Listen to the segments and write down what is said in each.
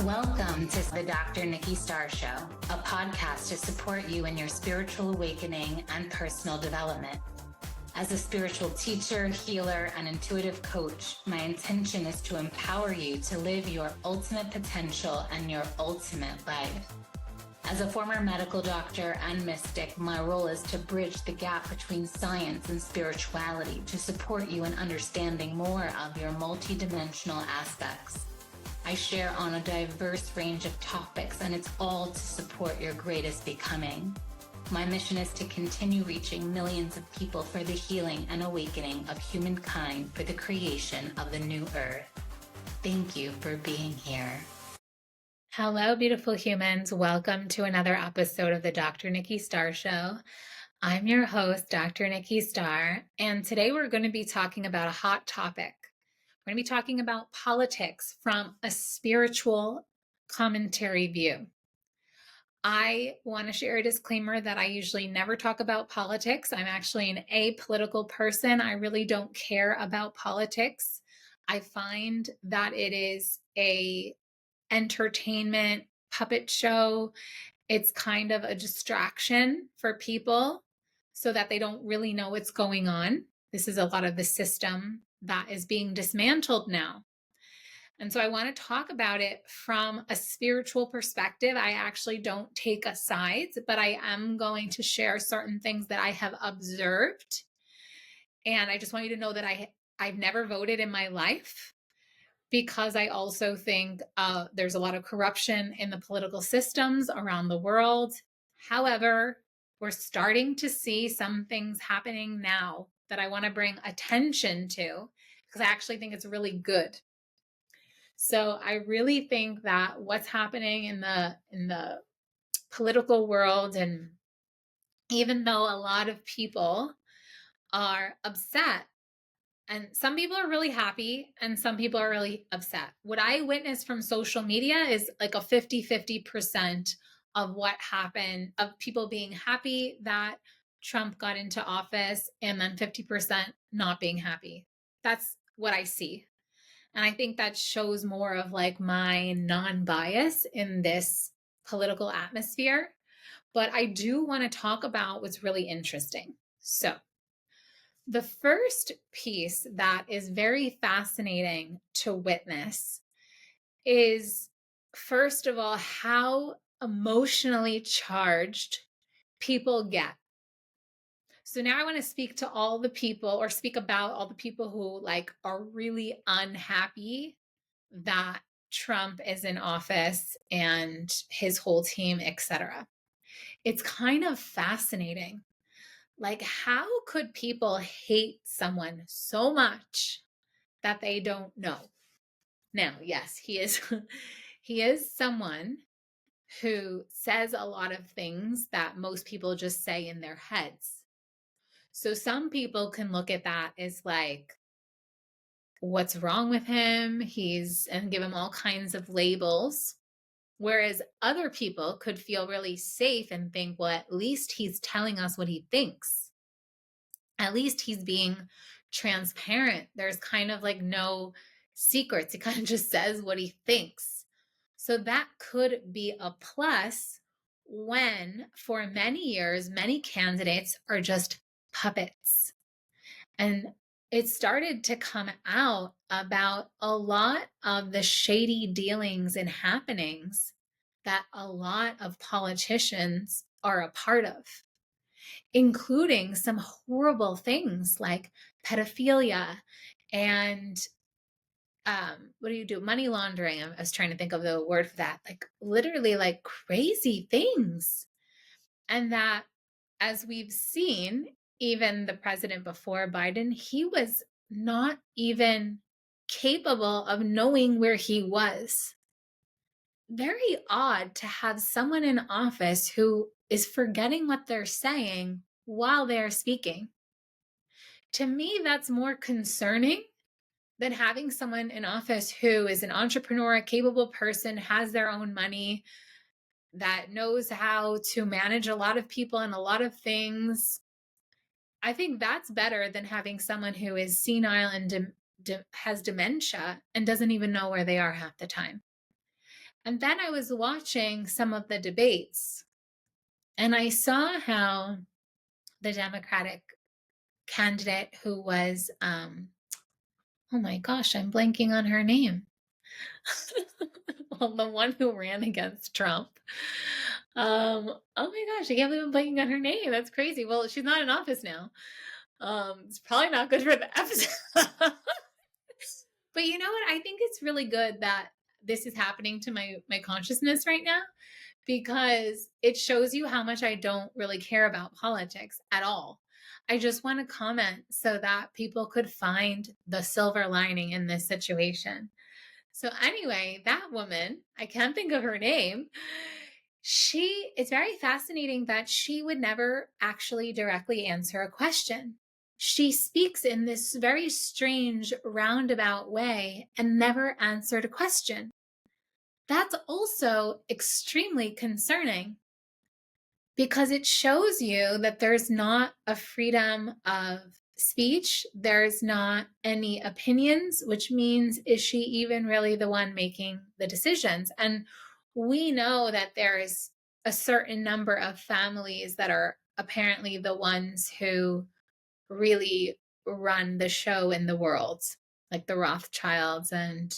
Welcome to the Dr. Nikki Starr Show, a podcast to support you in your spiritual awakening and personal development. As a spiritual teacher, healer, and intuitive coach, my intention is to empower you to live your ultimate potential and your ultimate life. As a former medical doctor and mystic, my role is to bridge the gap between science and spirituality to support you in understanding more of your multidimensional aspects. I share on a diverse range of topics, and it's all to support your greatest becoming. My mission is to continue reaching millions of people for the healing and awakening of humankind for the creation of the new earth. Thank you for being here. Hello, beautiful humans. Welcome to another episode of the Dr. Nikki Starr Show. I'm your host, Dr. Nikki Starr, and today we're going to be talking about a hot topic. We're going to be talking about politics from a spiritual commentary view. I want to share a disclaimer that I usually never talk about politics. I'm actually an apolitical person. I really don't care about politics. I find that it is a entertainment puppet show. It's kind of a distraction for people so that they don't really know what's going on. This is a lot of the system that is being dismantled now. And so I want to talk about it from a spiritual perspective. I actually don't take a side, but I am going to share certain things that I have observed. And I just want you to know that I've never voted in my life, because I also think there's a lot of corruption in the political systems around the world. However, we're starting to see some things happening now that I want to bring attention to, because I actually think it's really good. So I really think that what's happening in the political world, and even though a lot of people are upset, and some people are really happy and some people are really upset. What I witness from social media is like a 50-50% of what happened, of people being happy that Trump got into office, and then 50% not being happy. That's what I see. And I think that shows more of like my non-bias in this political atmosphere. But I do want to talk about what's really interesting. So the first piece that is very fascinating to witness is, first of all, how emotionally charged people get. So now I want to speak to all the people, or speak about all the people who like are really unhappy that Trump is in office and his whole team, etc. It's kind of fascinating. Like, how could people hate someone so much that they don't know? Now, yes, he is someone who says a lot of things that most people just say in their heads. So some people can look at that as like, what's wrong with him? And give him all kinds of labels. Whereas other people could feel really safe and think, well, at least he's telling us what he thinks. At least he's being transparent. There's kind of like no secrets. He kind of just says what he thinks. So that could be a plus when, for many years, many candidates are just puppets. And it started to come out about a lot of the shady dealings and happenings that a lot of politicians are a part of, including some horrible things like pedophilia and what do you do? Money laundering. I was trying to think of the word for that. Like literally like crazy things. And that, as we've seen, even the president before Biden, he was not even capable of knowing where he was. Very odd to have someone in office who is forgetting what they're saying while they are speaking. To me, that's more concerning than having someone in office who is an entrepreneur, a capable person, has their own money, that knows how to manage a lot of people and a lot of things. I think that's better than having someone who is senile and has dementia and doesn't even know where they are half the time. And then I was watching some of the debates, and I saw how the Democratic candidate who was, oh my gosh, I'm blanking on her name. Well, the one who ran against Trump. Oh my gosh, I can't believe I'm blanking on her name. That's crazy. Well, she's not in office now. It's probably not good for the episode. But you know what? I think it's really good that this is happening to my consciousness right now, because it shows you how much I don't really care about politics at all. I just want to comment so that people could find the silver lining in this situation. So anyway, that woman, I can't think of her name. It's very fascinating that she would never actually directly answer a question. She speaks in this very strange roundabout way and never answered a question. That's also extremely concerning, because it shows you that there's not a freedom of speech. There's not any opinions, which means, is she even really the one making the decisions? And we know that there's a certain number of families that are apparently the ones who really run the show in the world, like the Rothschilds and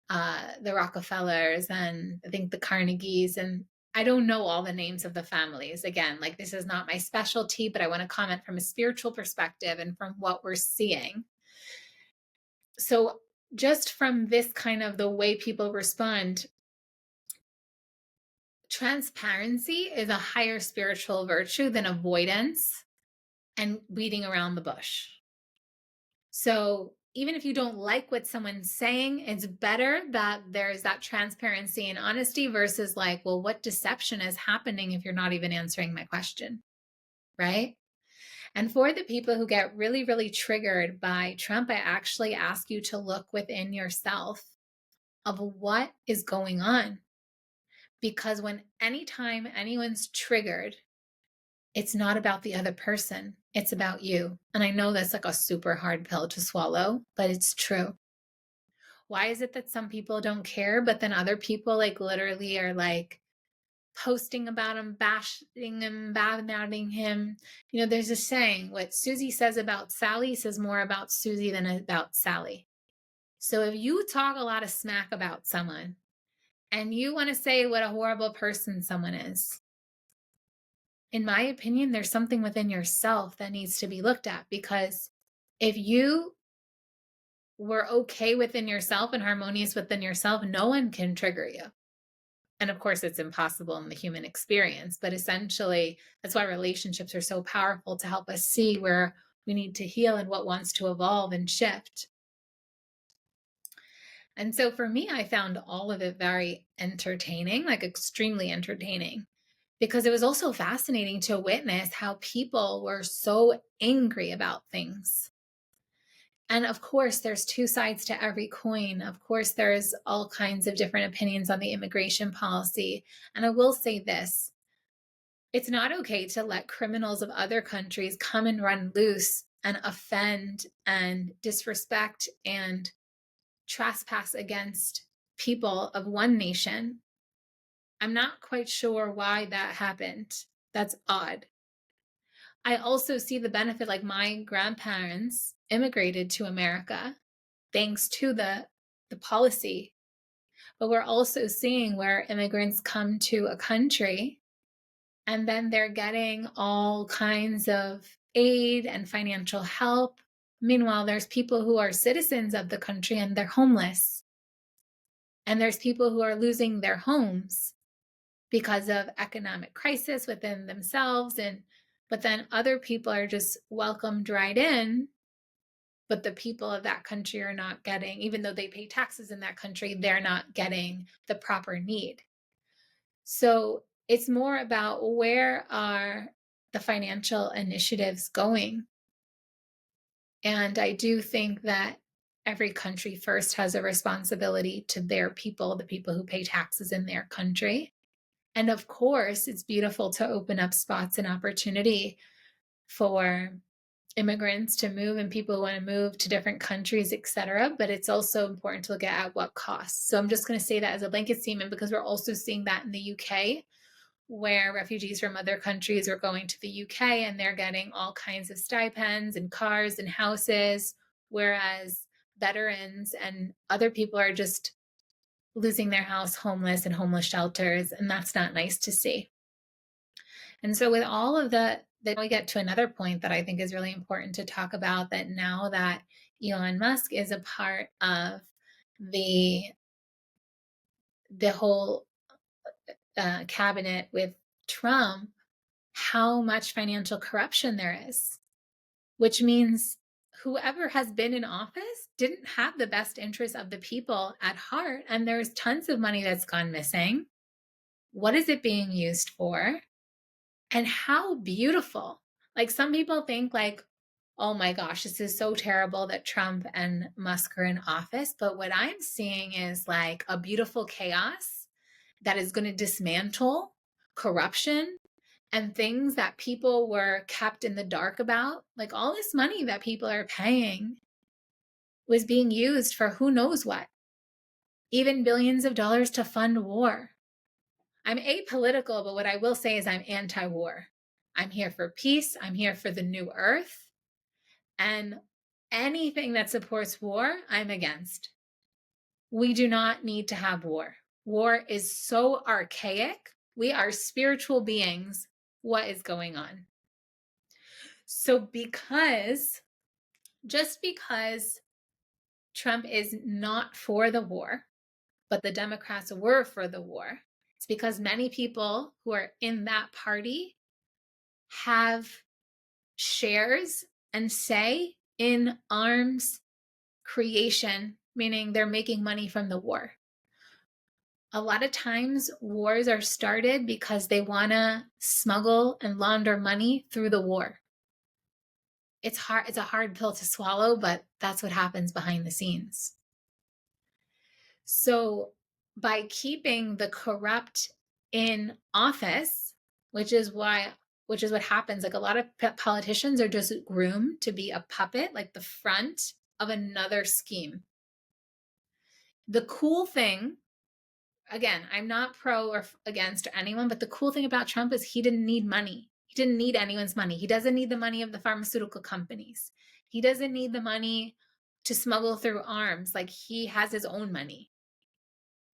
the Rockefellers, and I think the Carnegies, and I don't know all the names of the families. Again, like, this is not my specialty, but I want to comment from a spiritual perspective and from what we're seeing. So just from this kind of the way people respond, transparency is a higher spiritual virtue than avoidance and beating around the bush. So even if you don't like what someone's saying, it's better that there's that transparency and honesty versus like, well, what deception is happening if you're not even answering my question, right? And for the people who get really, really triggered by Trump, I actually ask you to look within yourself of what is going on. Because anytime anyone's triggered, it's not about the other person. It's about you. And I know that's like a super hard pill to swallow, but it's true. Why is it that some people don't care, but then other people like literally are like posting about him, bashing him, badmouthing him? You know, there's a saying, what Susie says about Sally says more about Susie than about Sally. So if you talk a lot of smack about someone and you want to say what a horrible person someone is, in my opinion, there's something within yourself that needs to be looked at, because if you were okay within yourself and harmonious within yourself, no one can trigger you. And of course, it's impossible in the human experience, but essentially, that's why relationships are so powerful, to help us see where we need to heal and what wants to evolve and shift. And so for me, I found all of it very entertaining, like extremely entertaining, because it was also fascinating to witness how people were so angry about things. And of course, there's two sides to every coin. Of course, there's all kinds of different opinions on the immigration policy. And I will say this: it's not okay to let criminals of other countries come and run loose and offend and disrespect and trespass against people of one nation. I'm not quite sure why that happened. That's odd. I also see the benefit, like my grandparents immigrated to America thanks to the policy. But we're also seeing where immigrants come to a country and then they're getting all kinds of aid and financial help. Meanwhile, there's people who are citizens of the country and they're homeless. And there's people who are losing their homes because of economic crisis within themselves. But then other people are just welcomed right in, but the people of that country are not getting, even though they pay taxes in that country, they're not getting the proper need. So it's more about, where are the financial initiatives going? And I do think that every country first has a responsibility to their people, the people who pay taxes in their country. And of course, it's beautiful to open up spots and opportunity for immigrants to move and people who want to move to different countries, etc. But it's also important to look at what cost. So I'm just going to say that as a blanket statement because we're also seeing that in the UK, where refugees from other countries are going to the UK and they're getting all kinds of stipends and cars and houses, whereas veterans and other people are just losing their house, homeless, and homeless shelters. And that's not nice to see. And so with all of that, we get to another point that I think is really important to talk about, that now that Elon Musk is a part of the whole cabinet with Trump, how much financial corruption there is, which means whoever has been in office didn't have the best interests of the people at heart. And there's tons of money that's gone missing. What is it being used for? And how beautiful. Like, some people think like, oh my gosh, this is so terrible that Trump and Musk are in office. But what I'm seeing is like a beautiful chaos that is going to dismantle corruption and things that people were kept in the dark about. Like, all this money that people are paying was being used for who knows what, even billions of dollars to fund war. I'm apolitical, but what I will say is I'm anti-war. I'm here for peace. I'm here for the new earth. And anything that supports war, I'm against. We do not need to have war. War is so archaic. We are spiritual beings. What is going on? So just because Trump is not for the war, but the Democrats were for the war, it's because many people who are in that party have shares and say in arms creation, meaning they're making money from the war. A lot of times wars are started because they want to smuggle and launder money through the war. It's hard. It's a hard pill to swallow, but that's what happens behind the scenes. So by keeping the corrupt in office, which is what happens. Like, a lot of politicians are just groomed to be a puppet, like the front of another scheme. The cool thing, again, I'm not pro or against anyone, but the cool thing about Trump is he didn't need money. He didn't need anyone's money. He doesn't need the money of the pharmaceutical companies. He doesn't need the money to smuggle through arms. Like, he has his own money.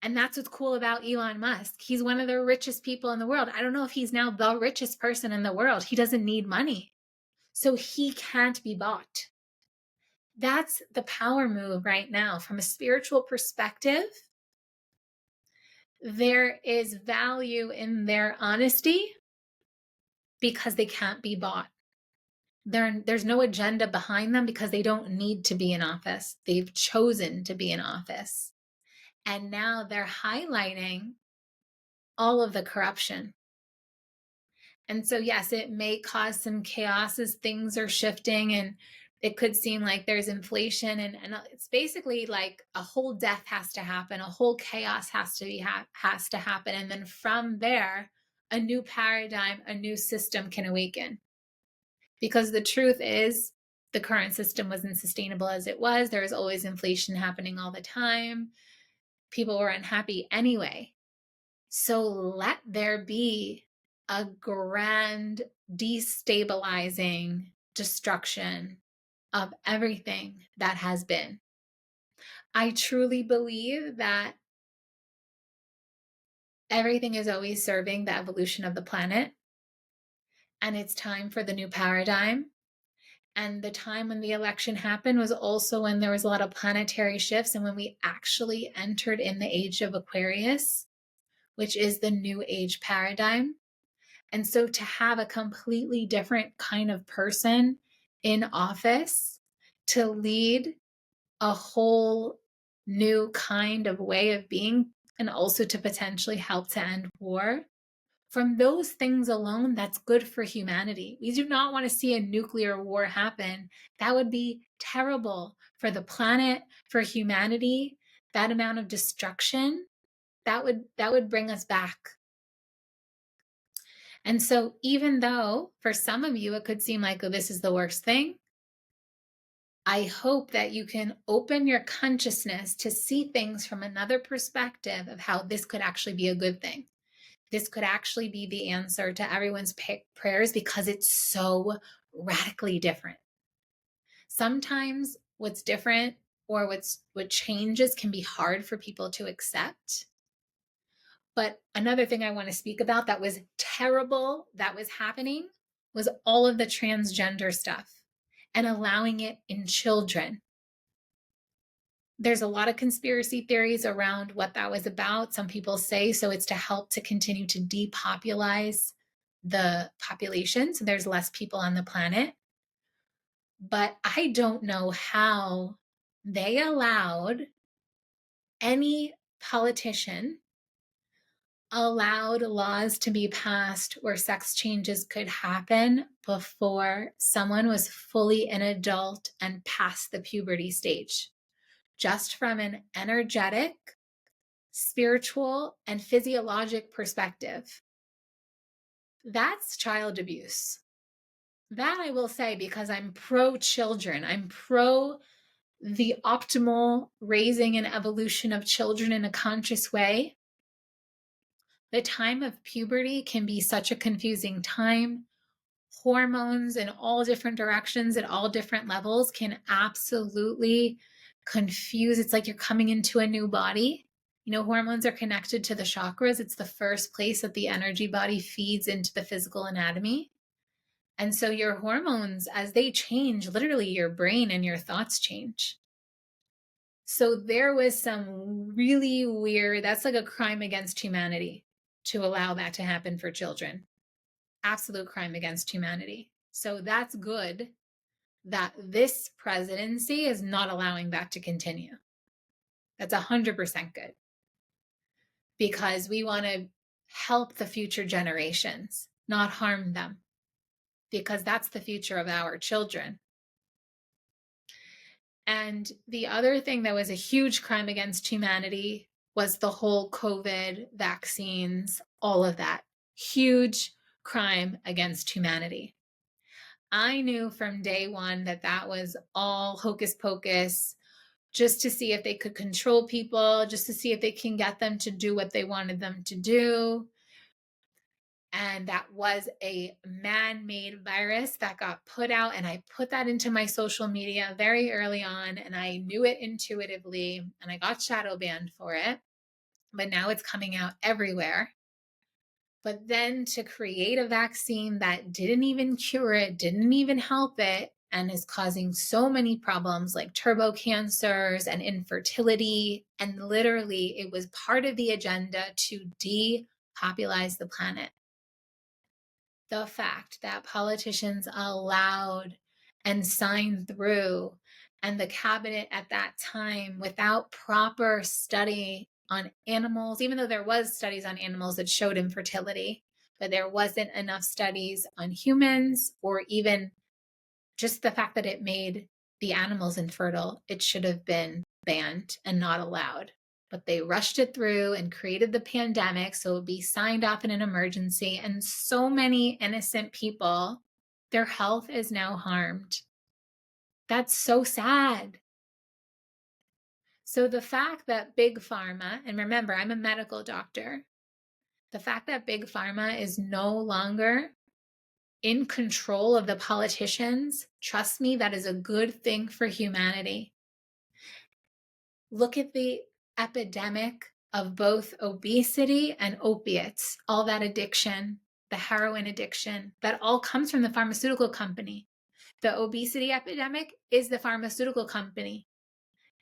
And that's what's cool about Elon Musk. He's one of the richest people in the world. I don't know if he's now the richest person in the world. He doesn't need money. So he can't be bought. That's the power move right now. From a spiritual perspective, there is value in their honesty because they can't be bought. There's no agenda behind them because they don't need to be in office. They've chosen to be in office. And now they're highlighting all of the corruption. And so, yes, it may cause some chaos as things are shifting, and it could seem like there's inflation, and it's basically like a whole death has to happen, a whole chaos has to happen. And then from there, a new paradigm, a new system can awaken. Because the truth is, the current system wasn't sustainable as it was. There was always inflation happening all the time. People were unhappy anyway. So let there be a grand destabilizing destruction of everything that has been. I truly believe that everything is always serving the evolution of the planet, and it's time for the new paradigm. And the time when the election happened was also when there was a lot of planetary shifts, and when we actually entered in the age of Aquarius, which is the new age paradigm. And so to have a completely different kind of person in office to lead a whole new kind of way of being, and also to potentially help to end war, from those things alone, that's good for humanity. We do not want to see a nuclear war happen. That would be terrible for the planet, for humanity. That amount of destruction, that would bring us back. And so even though for some of you it could seem like, oh, this is the worst thing, I hope that you can open your consciousness to see things from another perspective of how this could actually be a good thing. This could actually be the answer to everyone's prayers because it's so radically different. Sometimes what's different or what changes can be hard for people to accept. But another thing I want to speak about that was terrible that was happening was all of the transgender stuff and allowing it in children. There's a lot of conspiracy theories around what that was about. Some people say so it's to help to continue to depopulize the population, so there's less people on the planet. But I don't know how they allowed any politician allowed laws to be passed where sex changes could happen before someone was fully an adult and past the puberty stage. Just from an energetic, spiritual, and physiologic perspective, that's child abuse. That I will say, because I'm pro children. I'm pro the optimal raising and evolution of children in a conscious way. The time of puberty can be such a confusing time. Hormones in all different directions at all different levels can absolutely confuse. It's like you're coming into a new body. You know, hormones are connected to the chakras. It's the first place that the energy body feeds into the physical anatomy. And so your hormones, as they change, literally your brain and your thoughts change. So there was some really weird, that's like a crime against humanity to allow that to happen for children. Absolute crime against humanity. So that's good that this presidency is not allowing that to continue. That's 100% good. Because we want to help the future generations, not harm them. Because that's the future of our children. And the other thing that was a huge crime against humanity was the whole COVID vaccines, all of that. Huge crime against humanity. I knew from day one that that was all hocus pocus, just to see if they could control people, just to see if they can get them to do what they wanted them to do. And that was a man-made virus that got put out, and I put that into my social media very early on, and I knew it intuitively, and I got shadow banned for it, but now it's coming out everywhere. But then to create a vaccine that didn't even cure it, didn't even help it, and is causing so many problems like turbo cancers and infertility, and literally it was part of the agenda to depopulize the planet. The fact that politicians allowed and signed through, and the cabinet at that time, without proper study on animals, even though there was studies on animals that showed infertility, but there wasn't enough studies on humans, or even just the fact that it made the animals infertile. It should have been banned and not allowed. But they rushed it through and created the pandemic so it would be signed off in an emergency. And so many innocent people, their health is now harmed. That's so sad. So the fact that Big Pharma, and remember, I'm a medical doctor, the fact that Big Pharma is no longer in control of the politicians, trust me, that is a good thing for humanity. Look at the epidemic of both obesity and opiates, all that addiction, the heroin addiction, that all comes from the pharmaceutical company. The obesity epidemic is the pharmaceutical company.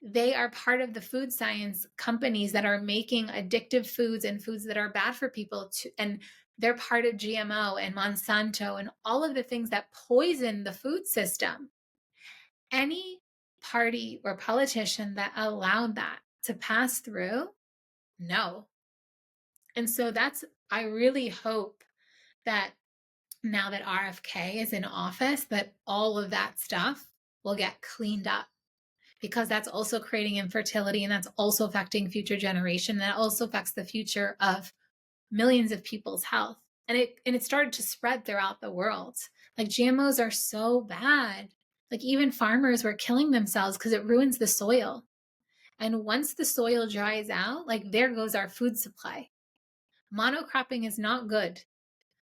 They are part of the food science companies that are making addictive foods and foods that are bad for people, and they're part of GMO and Monsanto and all of the things that poison the food system. Any party or politician that allowed that to pass through, no. And so I really hope that now that RFK is in office, that all of that stuff will get cleaned up, because that's also creating infertility, and that's also affecting future generation. That also affects the future of millions of people's health. And it started to spread throughout the world. Like, GMOs are so bad. Like even farmers were killing themselves because it ruins the soil. And once the soil dries out, like there goes our food supply. Monocropping is not good.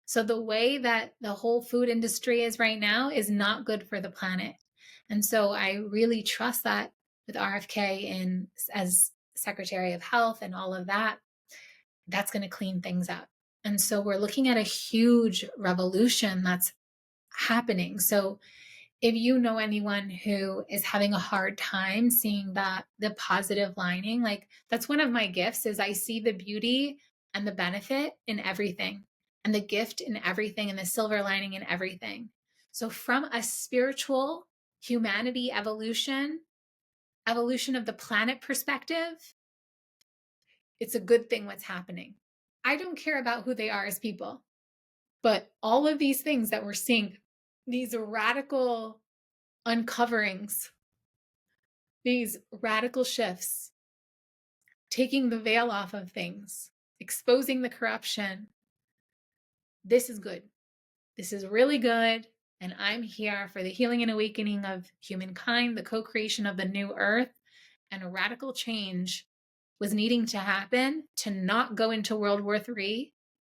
So the way that the whole food industry is right now is not good for the planet. And so I really trust that with RFK and as Secretary of Health and all of that, that's going to clean things up. And so we're looking at a huge revolution that's happening. So if you know anyone who is having a hard time seeing that the positive lining, like that's one of my gifts is I see the beauty and the benefit in everything and the gift in everything and the silver lining in everything. So from a spiritual humanity evolution of the planet perspective, it's a good thing what's happening. I don't care about who they are as people, but all of these things that we're seeing, these radical uncoverings, these radical shifts, taking the veil off of things, exposing the corruption. This is good. This is really good. And I'm here for the healing and awakening of humankind, the co-creation of the new earth, and a radical change was needing to happen to not go into World War III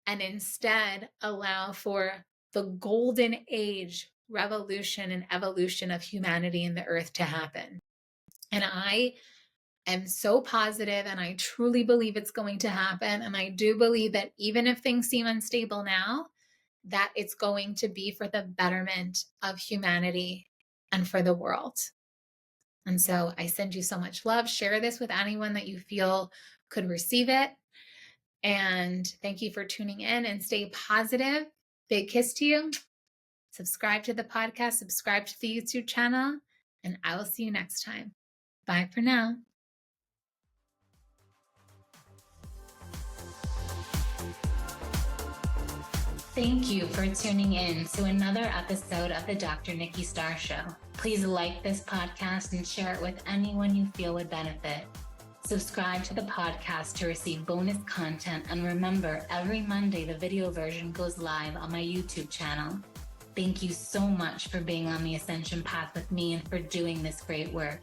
and instead allow for the golden age revolution and evolution of humanity and the earth to happen. And I am so positive and I truly believe it's going to happen. And I do believe that even if things seem unstable now, that it's going to be for the betterment of humanity and for the world. And so I send you so much love. Share this with anyone that you feel could receive it. And thank you for tuning in and stay positive. Big kiss to you. Subscribe to the podcast, subscribe to the YouTube channel, and I will see you next time. Bye for now. Thank you for tuning in to another episode of the Dr. Nikki Starr Show. Please like this podcast and share it with anyone you feel would benefit. Subscribe to the podcast to receive bonus content, and remember, every Monday the video version goes live on my YouTube channel. Thank you so much for being on the Ascension path with me and for doing this great work.